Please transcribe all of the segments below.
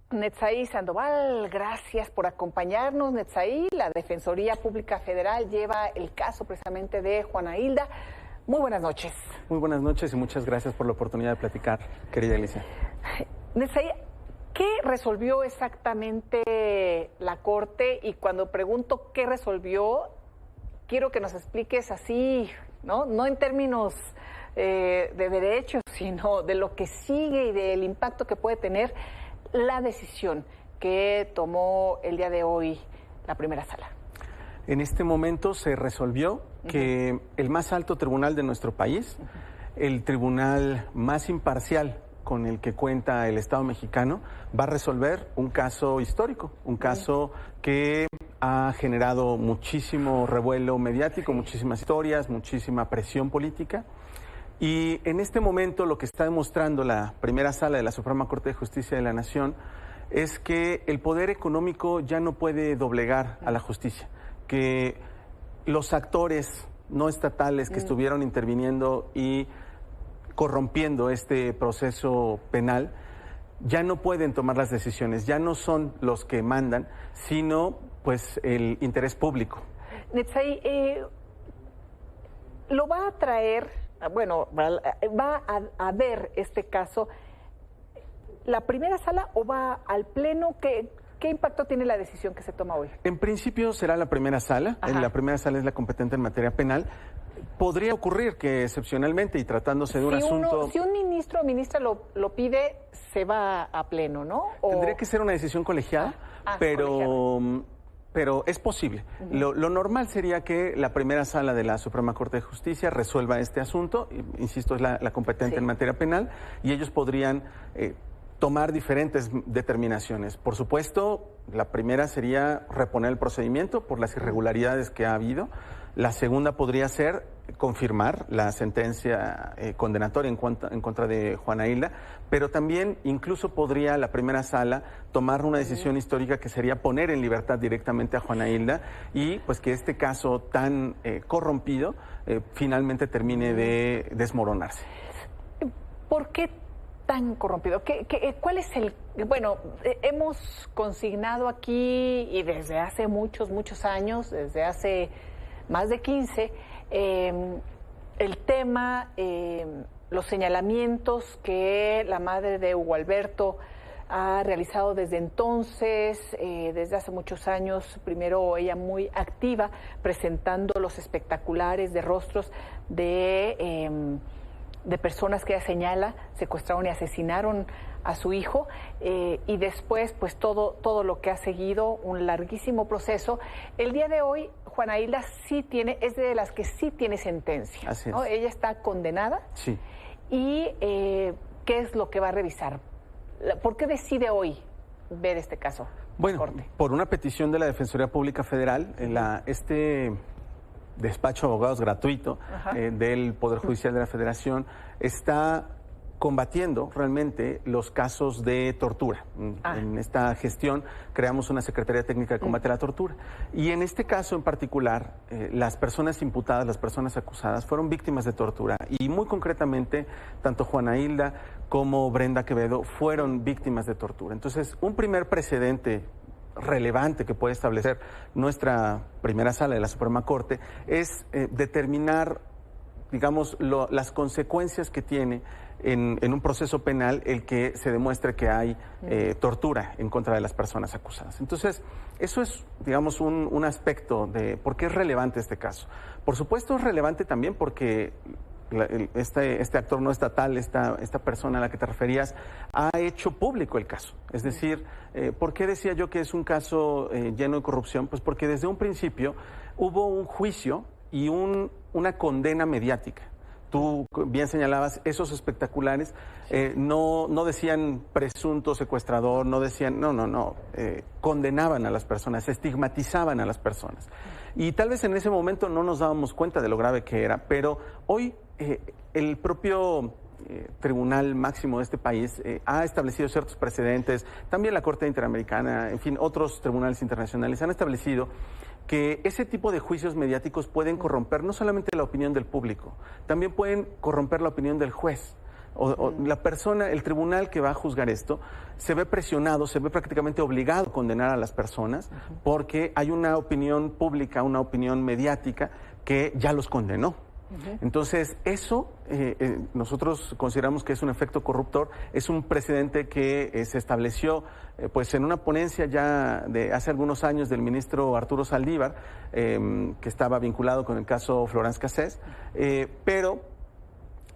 Netzaí Sandoval, gracias por acompañarnos. Netzaí, la Defensoría Pública Federal lleva el caso precisamente de Juana Hilda. Muy buenas noches. Muy buenas noches y muchas gracias por la oportunidad de platicar, querida Alicia. Netzaí, ¿qué resolvió exactamente la Corte? Y cuando pregunto qué resolvió, quiero que nos expliques así, no en términos de derecho, sino de lo que sigue y del impacto que puede tener la decisión que tomó el día de hoy la primera sala. En este momento se resolvió que el más alto tribunal de nuestro país, el tribunal más imparcial con el que cuenta el Estado mexicano, va a resolver un caso histórico, un caso que ha generado muchísimo revuelo mediático, muchísimas historias, muchísima presión política. Y en este momento lo que está demostrando la primera sala de la Suprema Corte de Justicia de la Nación es que el poder económico ya no puede doblegar a la justicia, que los actores no estatales que estuvieron interviniendo y corrompiendo este proceso penal ya no pueden tomar las decisiones, ya no son los que mandan, sino pues el interés público. Netzaí, lo va a traer, bueno, va a ver este caso la primera sala o va al pleno. ¿Qué impacto tiene la decisión que se toma hoy? En principio será la primera sala. La primera sala es la competente en materia penal. Podría ocurrir que excepcionalmente y tratándose de un asunto... Si un ministro o ministra lo pide, se va a pleno, ¿no? Tendría que ser una decisión colegiada, pero es posible. Lo normal sería que la primera sala de la Suprema Corte de Justicia resuelva este asunto, insisto, es la competente en materia penal, y ellos podrían tomar diferentes determinaciones. Por supuesto, la primera sería reponer el procedimiento por las irregularidades que ha habido. La segunda podría ser confirmar la sentencia condenatoria en contra de Juana Hilda, pero también incluso podría la primera sala tomar una decisión histórica que sería poner en libertad directamente a Juana Hilda y pues que este caso tan corrompido finalmente termine de desmoronarse. ¿Por qué tan corrompido? ¿Cuál es el...? Bueno, hemos consignado aquí y desde hace muchos años, desde hace más de 15, el tema, los señalamientos que la madre de Hugo Alberto ha realizado desde entonces, desde hace muchos años. Primero ella muy activa presentando los espectaculares de rostros de personas que ella señala secuestraron y asesinaron a su hijo, y después pues todo lo que ha seguido, un larguísimo proceso. El día de hoy Juana Hilda es de las que sí tiene sentencia, ¿no? Ella está condenada. Sí. Y ¿qué es lo que va a revisar? ¿Por qué decide hoy ver este caso? Bueno, por una petición de la Defensoría Pública Federal, este despacho de abogados gratuito del Poder Judicial de la Federación está combatiendo realmente los casos de tortura. En esta gestión creamos una Secretaría Técnica de Combate a la Tortura. Y en este caso en particular, las personas imputadas, las personas acusadas, fueron víctimas de tortura. Y muy concretamente, tanto Juana Hilda como Brenda Quevedo fueron víctimas de tortura. Entonces, un primer precedente relevante que puede establecer nuestra primera sala de la Suprema Corte es determinar, digamos, las consecuencias que tiene en un proceso penal el que se demuestre que hay tortura en contra de las personas acusadas. Entonces, eso es, digamos, un aspecto de por qué es relevante este caso. Por supuesto, es relevante también porque este actor no estatal, esta persona a la que te referías, ha hecho público el caso. Es decir, ¿por qué decía yo que es un caso lleno de corrupción? Pues porque desde un principio hubo un juicio y una condena mediática. Tú bien señalabas, esos espectaculares no decían presunto secuestrador, no decían, condenaban a las personas, estigmatizaban a las personas. Y tal vez en ese momento no nos dábamos cuenta de lo grave que era, pero hoy el propio Tribunal Máximo de este país ha establecido ciertos precedentes, también la Corte Interamericana, en fin, otros tribunales internacionales han establecido que ese tipo de juicios mediáticos pueden corromper no solamente la opinión del público, también pueden corromper la opinión del juez. La persona, el tribunal que va a juzgar esto, se ve presionado, se ve prácticamente obligado a condenar a las personas porque hay una opinión pública, una opinión mediática que ya los condenó. Entonces, eso nosotros consideramos que es un efecto corruptor, es un precedente que se estableció pues en una ponencia ya de hace algunos años del ministro Arturo Saldívar, que estaba vinculado con el caso Florence Cassés, pero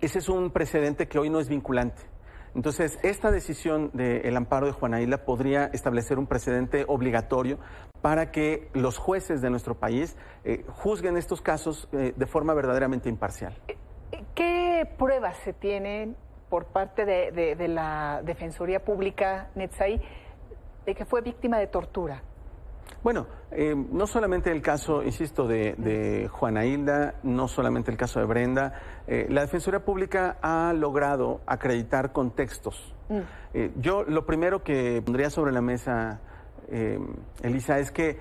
ese es un precedente que hoy no es vinculante. Entonces, esta decisión del amparo de Juana Hilda podría establecer un precedente obligatorio para que los jueces de nuestro país juzguen estos casos de forma verdaderamente imparcial. ¿Qué pruebas se tienen por parte de la Defensoría Pública, Netzai, de que fue víctima de tortura? Bueno, no solamente el caso, insisto, de Juana Hilda, no solamente el caso de Brenda, la Defensoría Pública ha logrado acreditar contextos. Yo lo primero que pondría sobre la mesa, Elisa, es que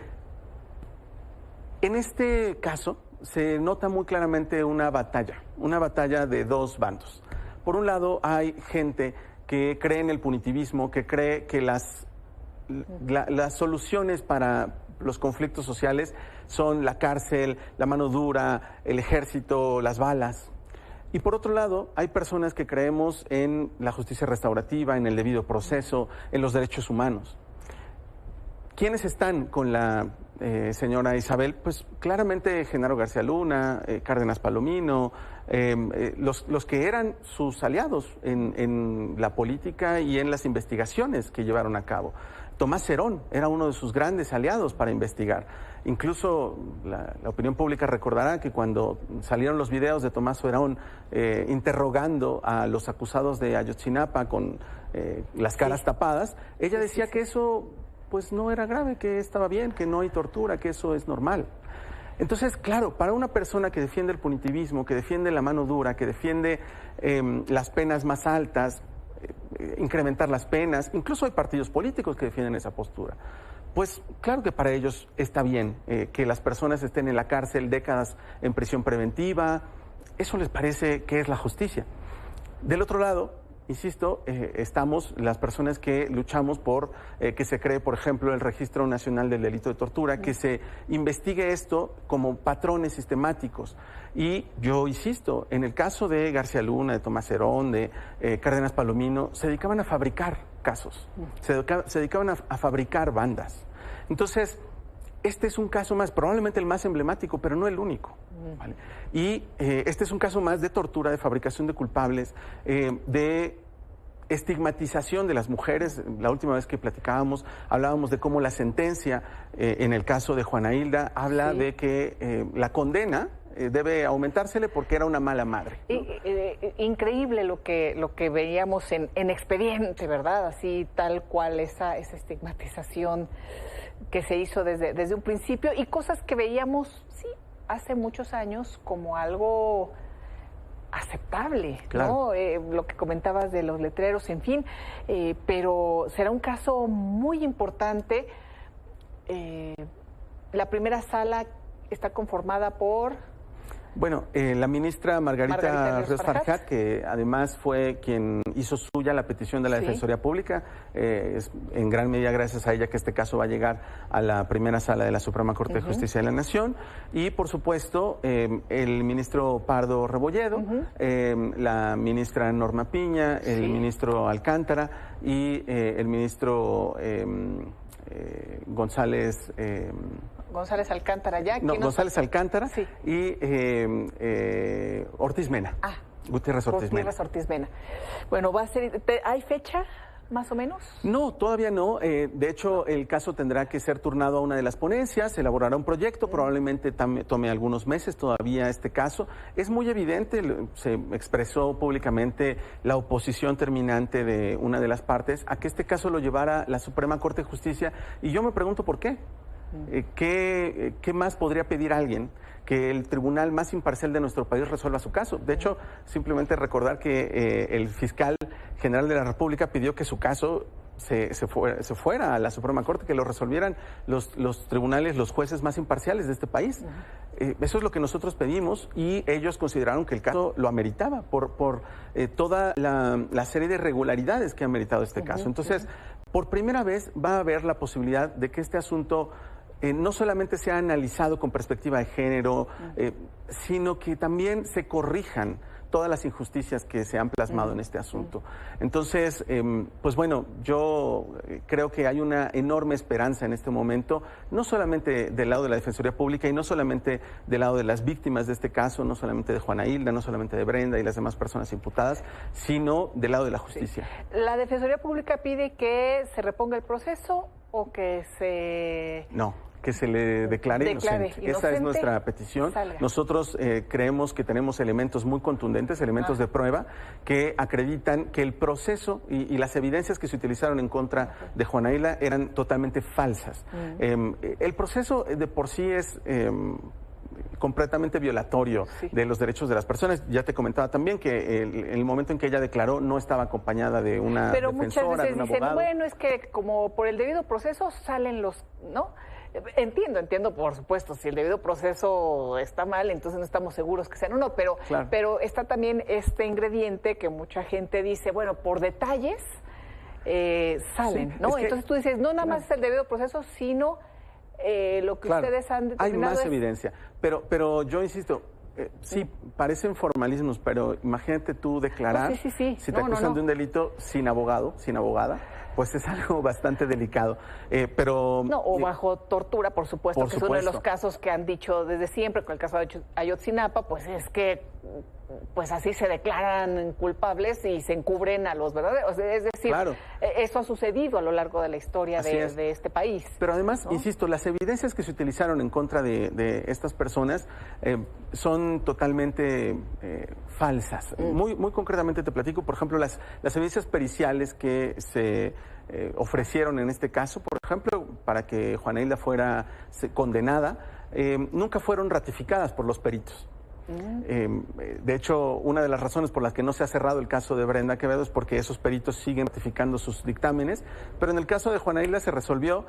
en este caso se nota muy claramente una batalla de dos bandos. Por un lado hay gente que cree en el punitivismo, que cree que las soluciones para los conflictos sociales son la cárcel, la mano dura, el ejército, las balas. Y por otro lado, hay personas que creemos en la justicia restaurativa, en el debido proceso, en los derechos humanos. ¿Quiénes están con la señora Isabel? Pues claramente Genaro García Luna, Cárdenas Palomino, los que eran sus aliados en la política y en las investigaciones que llevaron a cabo. Tomás Cerón era uno de sus grandes aliados para investigar. Incluso la opinión pública recordará que cuando salieron los videos de Tomás Cerón interrogando a los acusados de Ayotzinapa con las caras tapadas, ella decía que eso pues no era grave, que estaba bien, que no hay tortura, que eso es normal. Entonces, claro, para una persona que defiende el punitivismo, que defiende la mano dura, que defiende las penas más altas, incrementar las penas, incluso hay partidos políticos que defienden esa postura. Pues claro que para ellos está bien que las personas estén en la cárcel décadas en prisión preventiva, eso les parece que es la justicia. Del otro lado, insisto, estamos las personas que luchamos por que se cree, por ejemplo, el Registro Nacional del Delito de Tortura, que se investigue esto como patrones sistemáticos. Y yo insisto, en el caso de García Luna, de Tomás Cerón, de Cárdenas Palomino, se dedicaban a fabricar casos, se dedicaban a fabricar bandas. Entonces, este es un caso más, probablemente el más emblemático, pero no el único. ¿Vale? Y este es un caso más de tortura, de fabricación de culpables, de estigmatización de las mujeres. La última vez que platicábamos, hablábamos de cómo la sentencia, en el caso de Juana Hilda, habla de que la condena debe aumentársele porque era una mala madre, ¿no? Increíble lo que veíamos en Expediente, ¿verdad? Así tal cual esa estigmatización que se hizo desde un principio y cosas que veíamos, sí, hace muchos años como algo aceptable, claro, ¿no? Lo que comentabas de los letreros, en fin, pero será un caso muy importante. La primera sala está conformada por... Bueno, la ministra Margarita Ríos Farjat, que además fue quien hizo suya la petición de la Defensoría Pública, es en gran medida gracias a ella que este caso va a llegar a la primera sala de la Suprema Corte de Justicia de la Nación, y por supuesto el ministro Pardo Rebolledo, la ministra Norma Piña, el ministro Alcántara y el ministro González Alcántara, ya. No, González Alcántara y Ortiz Mena. Gutiérrez Ortiz Mena. Bueno, va a ser, ¿hay fecha más o menos? No, todavía no. De hecho, el caso tendrá que ser turnado a una de las ponencias, se elaborará un proyecto, probablemente tome algunos meses todavía este caso. Es muy evidente, se expresó públicamente la oposición terminante de una de las partes a que este caso lo llevara la Suprema Corte de Justicia, y yo me pregunto por qué. ¿Qué más podría pedir alguien que el tribunal más imparcial de nuestro país resuelva su caso? De hecho, simplemente recordar que el fiscal general de la República pidió que su caso se fuera a la Suprema Corte, que lo resolvieran los tribunales, los jueces más imparciales de este país. Eso es lo que nosotros pedimos y ellos consideraron que el caso lo ameritaba por toda la serie de irregularidades que ha meritado este caso. Entonces, por primera vez va a haber la posibilidad de que este asunto no solamente sea analizado con perspectiva de género, sino que también se corrijan todas las injusticias que se han plasmado en este asunto. Entonces, pues bueno, yo creo que hay una enorme esperanza en este momento, no solamente del lado de la Defensoría Pública y no solamente del lado de las víctimas de este caso, no solamente de Juana Hilda, no solamente de Brenda y las demás personas imputadas, sino del lado de la justicia. ¿La Defensoría Pública pide que se reponga el proceso o que se... No, que se le declare inocente. Esa es nuestra petición. Nosotros creemos que tenemos elementos muy contundentes, elementos de prueba, que acreditan que el proceso y las evidencias que se utilizaron en contra de Juana Hilda eran totalmente falsas. El proceso de por sí es completamente violatorio de los derechos de las personas. Ya te comentaba también que el momento en que ella declaró no estaba acompañada de una defensora, muchas veces de un abogado. Bueno, es que como por el debido proceso salen los, ¿no? Entiendo, por supuesto, si el debido proceso está mal, entonces no estamos seguros que sean o no, pero está también este ingrediente que mucha gente dice, bueno, por detalles salen, ¿no? Entonces tú dices, no nada más es el debido proceso, sino lo que ustedes han determinado. Hay más evidencia, pero yo insisto, sí, parecen formalismos, pero imagínate tú declarar, si te acusan de un delito sin abogado, sin abogada, pues es algo bastante delicado. O bajo tortura, por supuesto, que es uno de los casos que han dicho desde siempre, con el caso de Ayotzinapa, pues es que pues así se declaran culpables y se encubren a los verdaderos. Es decir, eso ha sucedido a lo largo de la historia de este país. Pero además, insisto, las evidencias que se utilizaron en contra de estas personas son totalmente falsas. Muy concretamente te platico, por ejemplo, las evidencias periciales que se ofrecieron en este caso, por ejemplo, para que Juana Hilda fuera condenada, nunca fueron ratificadas por los peritos. De hecho, una de las razones por las que no se ha cerrado el caso de Brenda Quevedo es porque esos peritos siguen ratificando sus dictámenes, pero en el caso de Juana Hilda se resolvió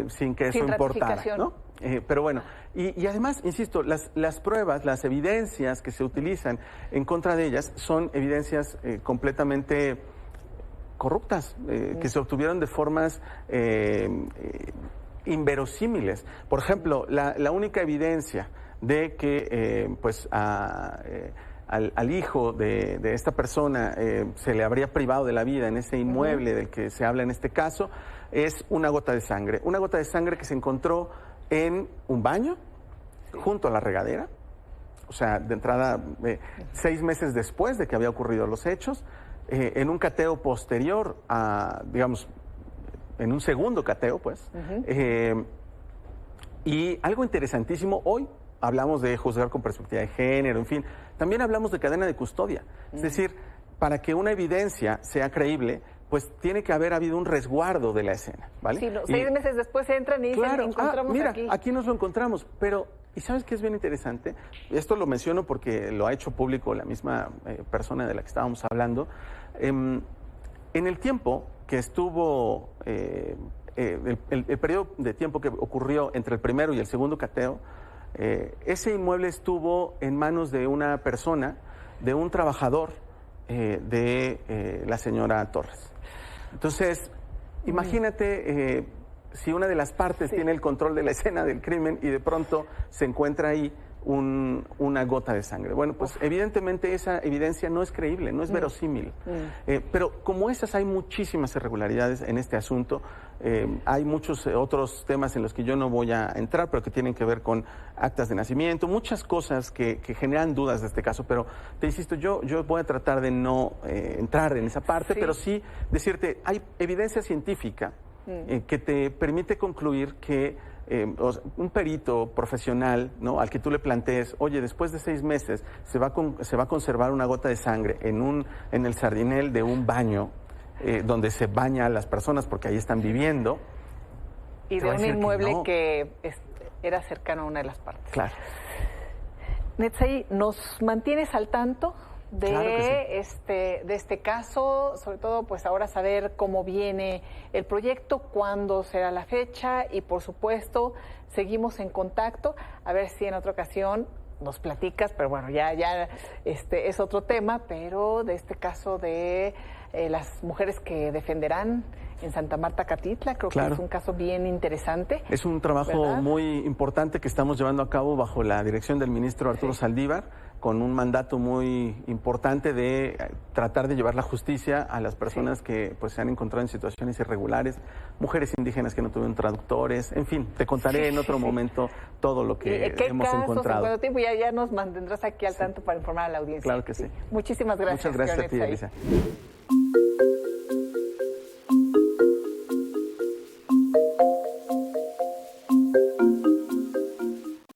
sin que eso importara, ¿no? Pero bueno, y además, insisto, las pruebas, las evidencias que se utilizan en contra de ellas son evidencias completamente corruptas, que se obtuvieron de formas inverosímiles. Por ejemplo, la única evidencia de que al hijo de esta persona se le habría privado de la vida en ese inmueble del que se habla en este caso, es una gota de sangre. Una gota de sangre que se encontró en un baño, junto a la regadera, o sea, de entrada 6 meses después de que había ocurrido los hechos, en un cateo posterior a, digamos, en un segundo cateo, pues. Y algo interesantísimo, hoy hablamos de juzgar con perspectiva de género, en fin, también hablamos de cadena de custodia. Es decir, para que una evidencia sea creíble, pues tiene que haber habido un resguardo de la escena, ¿vale? Sí, 6 meses después entran y dicen, encontramos mira, aquí nos lo encontramos, pero, ¿y sabes qué es bien interesante? Esto lo menciono porque lo ha hecho público la misma persona de la que estábamos hablando. En el tiempo que estuvo, el periodo de tiempo que ocurrió entre el primero y el segundo cateo, ese inmueble estuvo en manos de una persona, de un trabajador de la señora Torres. Entonces, imagínate si una de las partes tiene el control de la escena del crimen y de pronto se encuentra ahí una gota de sangre. Bueno, pues evidentemente esa evidencia no es creíble, no es verosímil. Pero como esas hay muchísimas irregularidades en este asunto. Hay muchos otros temas en los que yo no voy a entrar, pero que tienen que ver con actas de nacimiento, muchas cosas que generan dudas de este caso. Pero te insisto, yo voy a tratar de no entrar en esa parte, pero sí decirte, hay evidencia científica que te permite concluir que un perito profesional, ¿no?, al que tú le plantees, oye, después de 6 meses se va a conservar una gota de sangre en el sardinel de un baño donde se baña a las personas porque ahí están viviendo. Y de un inmueble que era cercano a una de las partes. Claro. Netzayi, ¿nos mantienes al tanto de, Claro que de este caso, sobre todo pues ahora saber cómo viene el proyecto, cuándo será la fecha y por supuesto seguimos en contacto, a ver si en otra ocasión nos platicas, pero bueno, ya es otro tema, pero de este caso de las mujeres que defenderán en Santa Marta, Catitla, creo que es un caso bien interesante. Es un trabajo ¿verdad? muy importante que estamos llevando a cabo bajo la dirección del ministro Arturo Saldívar, con un mandato muy importante de tratar de llevar la justicia a las personas que pues se han encontrado en situaciones irregulares, mujeres indígenas que no tuvieron traductores, en fin, te contaré en otro momento todo lo que hemos encontrado. ¿En cuánto tiempo? Ya nos mantendrás aquí al tanto para informar a la audiencia. Claro que sí. Muchísimas gracias. Muchas gracias a ti, Elisa.